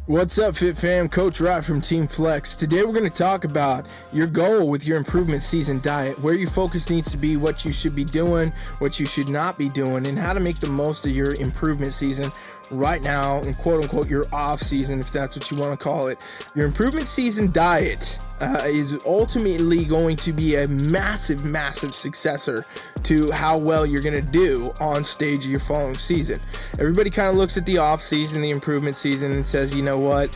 What's up, Fit Fam? Coach Rod from Team Flex. Today we're going to talk about your goal with your improvement season diet, where your focus needs to be, what you should be doing, what you should not be doing, and how to make the most of your improvement season right now, in quote unquote your off season, if that's what you want to call it. Your improvement season diet is ultimately going to be a massive successor to how well you're going to do on stage of your following season. Everybody kind of looks at the off season, the improvement season, and says, you know what,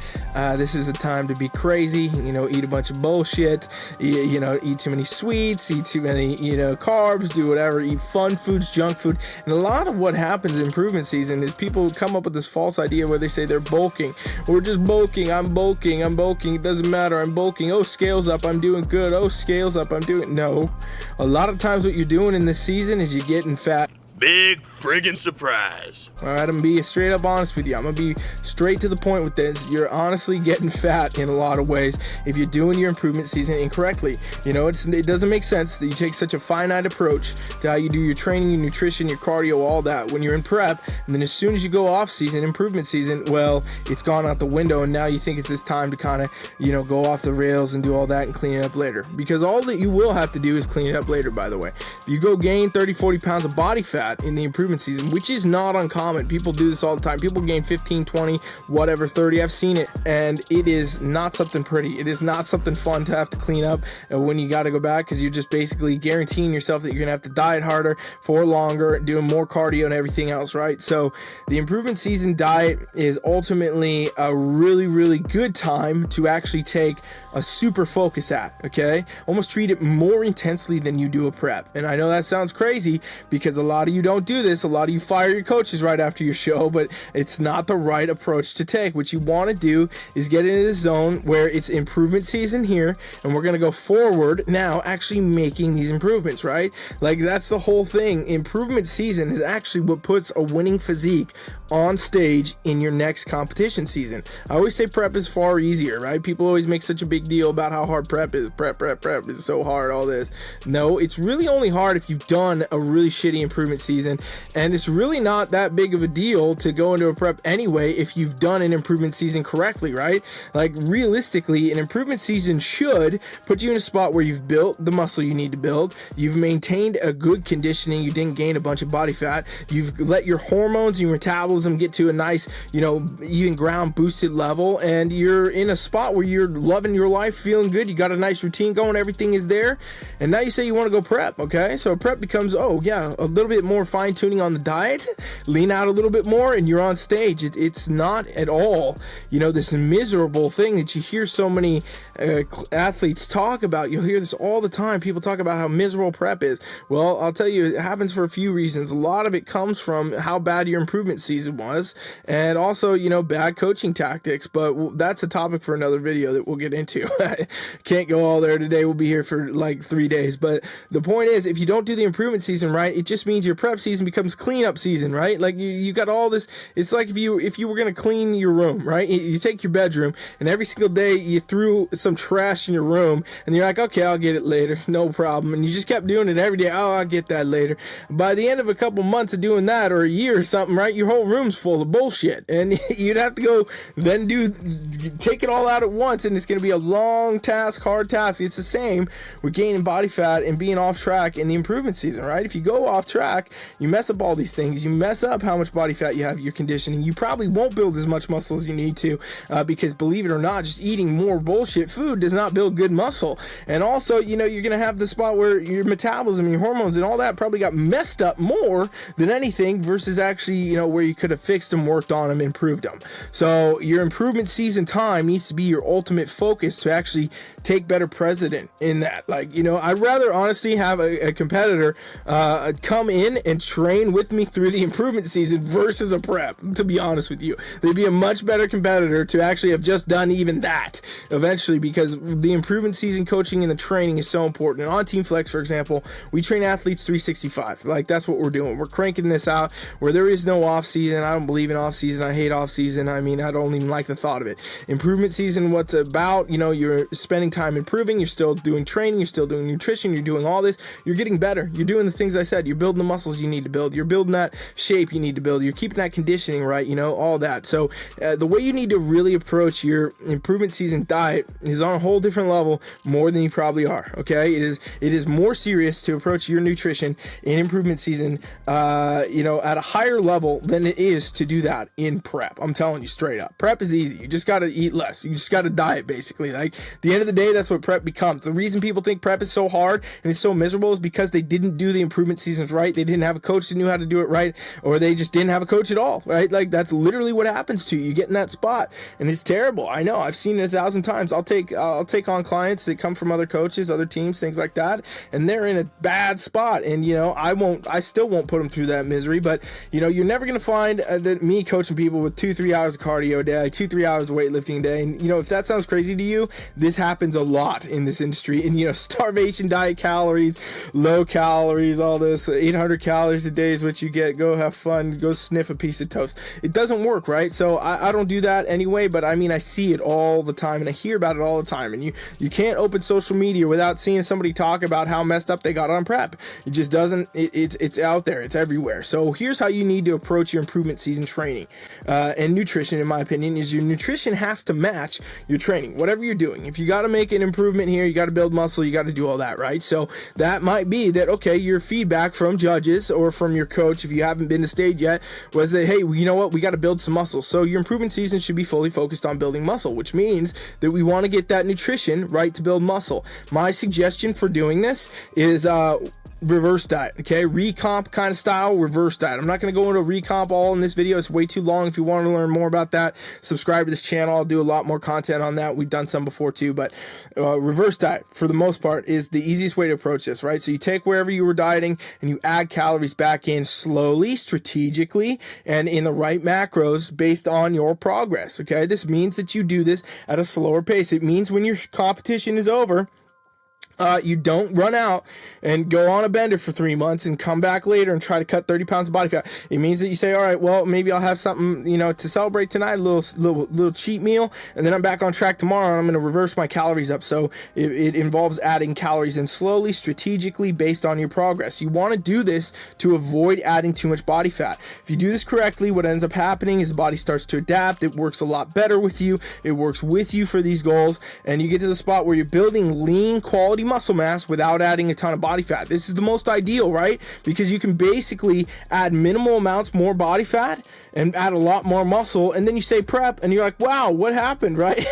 this is a time to be crazy, eat a bunch of bullshit, eat too many sweets, eat too many, carbs, do whatever, eat fun foods, junk food. And a lot of what happens in improvement season is people come up with this false idea where they say they're bulking. We're just bulking. I'm bulking. It doesn't matter. I'm bulking. Oh, scales up. I'm doing good. Oh, scales up. I'm doing... No. A lot of times what you're doing in this season is you're getting fat. Big friggin' surprise. All right, I'm gonna be straight up honest with you. I'm gonna be straight to the point with this. You're honestly getting fat in a lot of ways if you're doing your improvement season incorrectly. It doesn't make sense that you take such a finite approach to how you do your training, your nutrition, your cardio, all that when you're in prep, and then as soon as you go off season, improvement season, well, it's gone out the window, and now you think it's this time to kind of, go off the rails and do all that and clean it up later. Because all that you will have to do is clean it up later, by the way. If you go gain 30, 40 pounds of body fat in the improvement season, which is not uncommon. People do this all the time. People gain 15, 20, whatever, 30. I've seen it, and it is not something pretty. It is not something fun to have to clean up when you got to go back, because you're just basically guaranteeing yourself that you're going to have to diet harder for longer, doing more cardio and everything else, right? So the improvement season diet is ultimately a really good time to actually take a super focus at, okay? Almost treat it more intensely than you do a prep. And I know that sounds crazy because a lot of you don't do this. A lot of you fire your coaches right after your show, but it's not the right approach to take. What you want to do is get into the zone where it's improvement season here, and we're going to go forward now actually making these improvements, right? Like, that's the whole thing. Improvement season is actually what puts a winning physique on stage in your next competition season. I always say prep is far easier, right? People always make such a big deal about how hard prep is. Prep is so hard, all this. No, it's really only hard if you've done a really shitty improvement season, and it's really not that big of a deal to go into a prep anyway if you've done an improvement season correctly, right? Like, realistically, an improvement season should put you in a spot where you've built the muscle you need to build, you've maintained a good conditioning, you didn't gain a bunch of body fat, you've let your hormones and your metabolism get to a nice, even ground boosted level, and you're in a spot where you're loving your life, feeling good, you got a nice routine going, everything is there, and now you say you want to go prep, okay? So prep becomes, a little bit more fine-tuning on the diet, lean out a little bit more, and you're on stage. It's not at all, this miserable thing that you hear so many athletes talk about. You'll hear this all the time. People talk about how miserable prep is. Well, I'll tell you, it happens for a few reasons. A lot of it comes from how bad your improvement season was, and also, bad coaching tactics, but that's a topic for another video that we'll get into. Can't go all there today. We'll be here for like 3 days, but the point is, if you don't do the improvement season right, it just means your prep season becomes cleanup season, right? Like, you got all this. It's like if you were going to clean your room, right? You take your bedroom, and every single day you threw some trash in your room, and you're like, okay, I'll get it later, no problem, and you just kept doing it every day. Oh, I'll get that later. By the end of a couple months of doing that, or a year or something, right, your whole room's full of bullshit, and you'd have to go then take it all out at once, and it's going to be a long task, hard task. It's the same with gaining body fat and being off track in the improvement season, right? If you go off track, you mess up all these things. You mess up how much body fat you have, your conditioning. You probably won't build as much muscle as you need to, because believe it or not, just eating more bullshit food does not build good muscle. And also, you're going to have the spot where your metabolism, your hormones, and all that probably got messed up more than anything versus actually, where you could have fixed them, worked on them, improved them. So your improvement season time needs to be your ultimate focus to actually take better precedent in that. Like, I'd rather honestly have a competitor come in and train with me through the improvement season versus a prep, to be honest with you. They'd be a much better competitor to actually have just done even that eventually, because the improvement season coaching and the training is so important. And on Team Flex, for example, we train athletes 365. Like, that's what we're doing. We're cranking this out where there is no off season. season. I don't believe in off season. I hate off season. I mean, I don't even like the thought of it. Improvement season, what's about, you're spending time improving. You're still doing training. You're still doing nutrition. You're doing all this. You're getting better. You're doing the things I said. You're building the muscles you need to build. You're building that shape you need to build. You're keeping that conditioning right, all that. So the way you need to really approach your improvement season diet is on a whole different level, more than you probably are. Okay, it is more serious to approach your nutrition in improvement season, at a higher level than it is to do that in prep. I'm telling you straight up, prep is easy. You just got to eat less. You just got to diet, basically. Like, at the end of the day, that's what prep becomes. The reason people think prep is so hard and it's so miserable is because they didn't do the improvement seasons right. They didn't have a coach that knew how to do it right, or they just didn't have a coach at all, right? Like, that's literally what happens to you. You get in that spot and it's terrible. I know, I've seen it 1,000 times. I'll take on clients that come from other coaches, other teams, things like that, and they're in a bad spot. And I still won't put them through that misery. But you're never gonna find that me coaching people with 2-3 hours of cardio a day, 2-3 hours of weightlifting a day. And if that sounds crazy to you, this happens a lot in this industry. And starvation diet, calories, low calories, all this 800 calories a day is what you get. Go have fun. Go sniff a piece of toast. It doesn't work, right? So I don't do that anyway. But I mean, I see it all the time and I hear about it all the time. And you can't open social media without seeing somebody talk about how messed up they got on prep. It just doesn't. It's out there. It's everywhere. So here's how you need to approach your improvement season training and nutrition. In my opinion, is your nutrition has to match your training, whatever you're doing. If you got to make an improvement here, you got to build muscle, you got to do all that, right? So that might be that, okay, your feedback from judges or from your coach, if you haven't been to stage yet, was that, hey, you know what, we got to build some muscle. So your improvement season should be fully focused on building muscle, which means that we want to get that nutrition right to build muscle. My suggestion for doing this is reverse diet. Okay, recomp kind of style, reverse diet. I'm not going to go into recomp all in this video. It's way too long. If you want to learn more about that, subscribe to this channel. I'll do a lot more content on that. We've done some before too, but reverse diet for the most part is the easiest way to approach this, right? So you take wherever you were dieting and you add calories back in slowly, strategically, and in the right macros based on your progress. Okay, this means that you do this at a slower pace. It means when your competition is over, you don't run out and go on a bender for 3 months and come back later and try to cut 30 pounds of body fat. It means that you say, all right, well, maybe I'll have something, to celebrate tonight, a little cheat meal, and then I'm back on track tomorrow and I'm going to reverse my calories up. So it involves adding calories in slowly, strategically, based on your progress. You want to do this to avoid adding too much body fat. If you do this correctly, what ends up happening is the body starts to adapt. It works a lot better with you. It works with you for these goals, and you get to the spot where you're building lean, quality muscle mass without adding a ton of body fat. This is the most ideal, right? Because you can basically add minimal amounts more body fat and add a lot more muscle, and then you say prep and you're like, wow, what happened, right?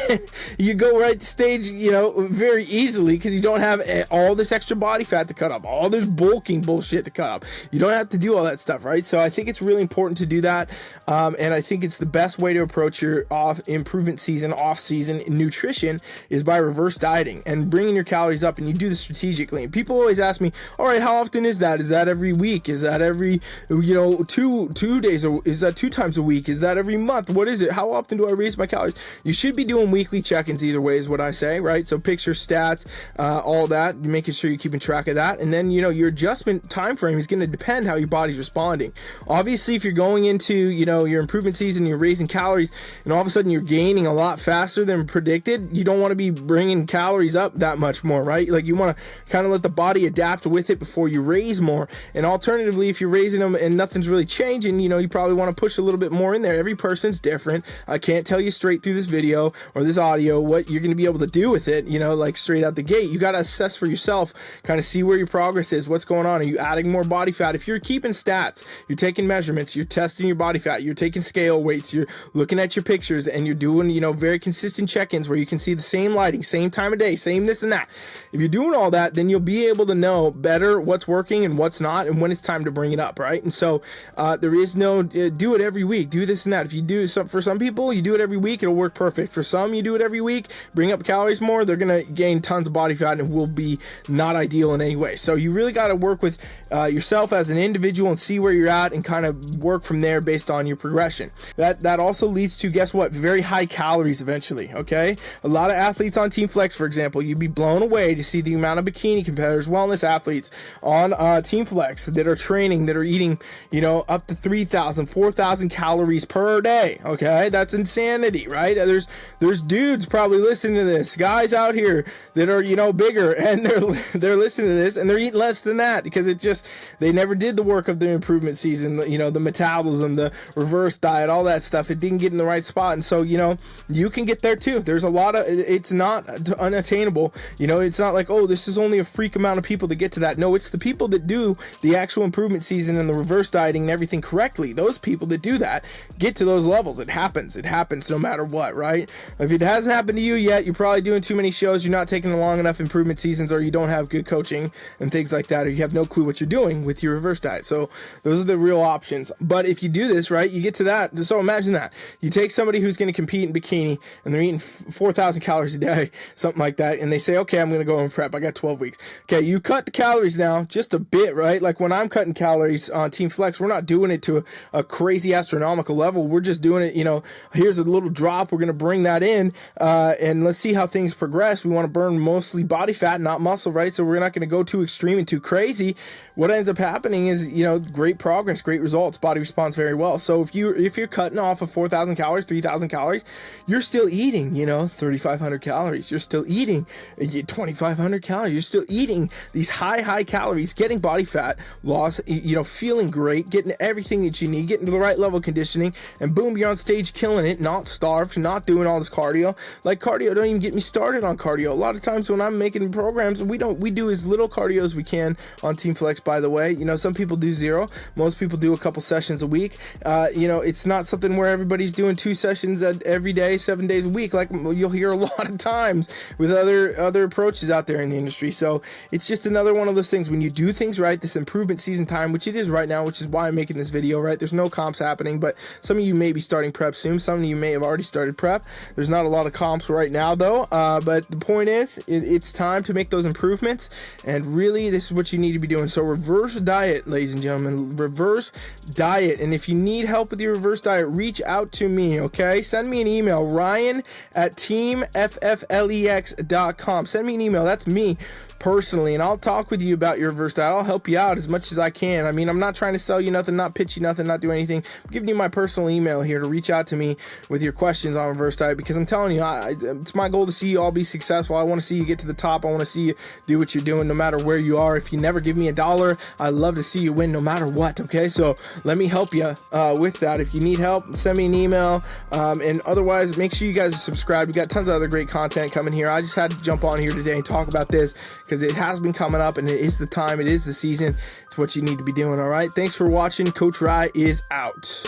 You go right to stage, very easily, because you don't have all this extra body fat to cut up, all this bulking bullshit to cut up. You don't have to do all that stuff, right? So I think it's really important to do that, and I think it's the best way to approach your improvement season, off season nutrition, is by reverse dieting and bringing your calories up. And you do this strategically. And people always ask me, all right, how often is that? Is that every week? Is that every 2 days? Is that 2 times a week? Is that every month? What is it? How often do I raise my calories? You should be doing weekly check-ins either way, is what I say, right? So picture, stats, all that, making sure you're keeping track of that. And then your adjustment time frame is going to depend how your body's responding. Obviously, if you're going into your improvement season, you're raising calories, and all of a sudden you're gaining a lot faster than predicted, you don't want to be bringing calories up that much more, right? Like, you want to kind of let the body adapt with it before you raise more. And alternatively, if you're raising them and nothing's really changing, you probably want to push a little bit more in there. Every person's different. I can't tell you straight through this video or this audio what you're going to be able to do with it, like straight out the gate. You got to assess for yourself, kind of see where your progress is, what's going on. Are you adding more body fat? If you're keeping stats, you're taking measurements, you're testing your body fat, you're taking scale weights, you're looking at your pictures, and you're doing, very consistent check-ins where you can see the same lighting, same time of day, same this and that. If you're doing all that, then you'll be able to know better what's working and what's not, and when it's time to bring it up, right? And so there is no do it every week, do this and that. If you do for some people, you do it every week, it'll work perfect. For some, you do it every week, bring up calories more, they're gonna gain tons of body fat and will be not ideal in any way. So you really got to work with yourself as an individual and see where you're at and kind of work from there based on your progression. That also leads to, guess what, very high calories eventually. Okay, a lot of athletes on Team Flex, for example, you'd be blown away to see the amount of bikini competitors, wellness athletes on Team Flex that are training, that are eating, you know, up to 3,000, 4,000 calories per day. Okay, that's insanity, right? There's dudes probably listening to this, guys out here that are, you know, bigger, and they're listening to this and they're eating less than that because they never did the work of the improvement season, you know, the metabolism, the reverse diet, all that stuff. It didn't get in the right spot. And so, you know, you can get there too. There's a lot of, it's not unattainable. You know, it's not like, oh, this is only a freak amount of people that get to that. No, it's the people that do the actual improvement season and the reverse dieting and everything correctly. Those people that do that get to those levels. It happens no matter what, right? If it hasn't happened to you yet, you're probably doing too many shows, you're not taking long enough improvement seasons, or you don't have good coaching and things like that, or you have no clue what you're doing with your reverse diet. So those are the real options. But if you do this right, you get to that. So imagine that you take somebody who's going to compete in bikini and they're eating 4,000 calories a day, something like that, and they say, okay, I'm going to go and prep, I got 12 weeks. Okay, you cut the calories down just a bit, right? Like when I'm cutting calories on Team Flex, we're not doing it to a crazy astronomical level. We're just doing it, you know, here's a little drop, we're going to bring that in, and let's see how things progress. We want to burn mostly body fat, not muscle, right? So we're not going to go too extreme and too crazy. What ends up happening is, you know, great progress, great results, body responds very well. So if you're cutting off of 4,000 calories, 3,000 calories, you're still eating, you know, 3,500 calories. You're still eating 2,500 calories. You're still eating these high calories, getting body fat loss, you know, feeling great, getting everything that you need, getting to the right level of conditioning, and boom, you're on stage killing it, not starved, not doing all this cardio. Like cardio, don't even get me started on cardio. A lot of times when I'm making programs, we do as little cardio as we can on Team Flex, by the way. You know, some people do 0. Most people do a couple sessions a week. You know, it's not something where everybody's doing 2 sessions every day, 7 days a week, like you'll hear a lot of times with other approaches out there in the industry. So it's just another one of those things. When you do things right, this improvement season time, which it is right now, which is why I'm making this video, right? There's no comps happening, but some of you may be starting prep soon. Some of you may have already started prep. There's not a lot of comps right now though, but the point is, it's time to make those improvements, and really this is what you need to be doing. So reverse diet, ladies and gentlemen, reverse diet. And if you need help with your reverse diet, reach out to me, okay? Send me an email, ryan@teamfflex.com. Send me an email. That's me personally, and I'll talk with you about your reverse diet. I'll help you out as much as I can. I mean, I'm not trying to sell you nothing, not pitch you nothing, not do anything. I'm giving you my personal email here to reach out to me with your questions on reverse diet, because I'm telling you, it's my goal to see you all be successful. I want to see you get to the top. I want to see you do what you're doing no matter where you are. If you never give me $1, I love to see you win no matter what, okay? So let me help you with that. If you need help, send me an email, and otherwise, make sure you guys are subscribed. We got tons of other great content coming here. I just had to jump on here today and talk about this because it has been coming up, and it is the time, it is the season. It's what you need to be doing. All right, thanks for watching. Coach Rye is out.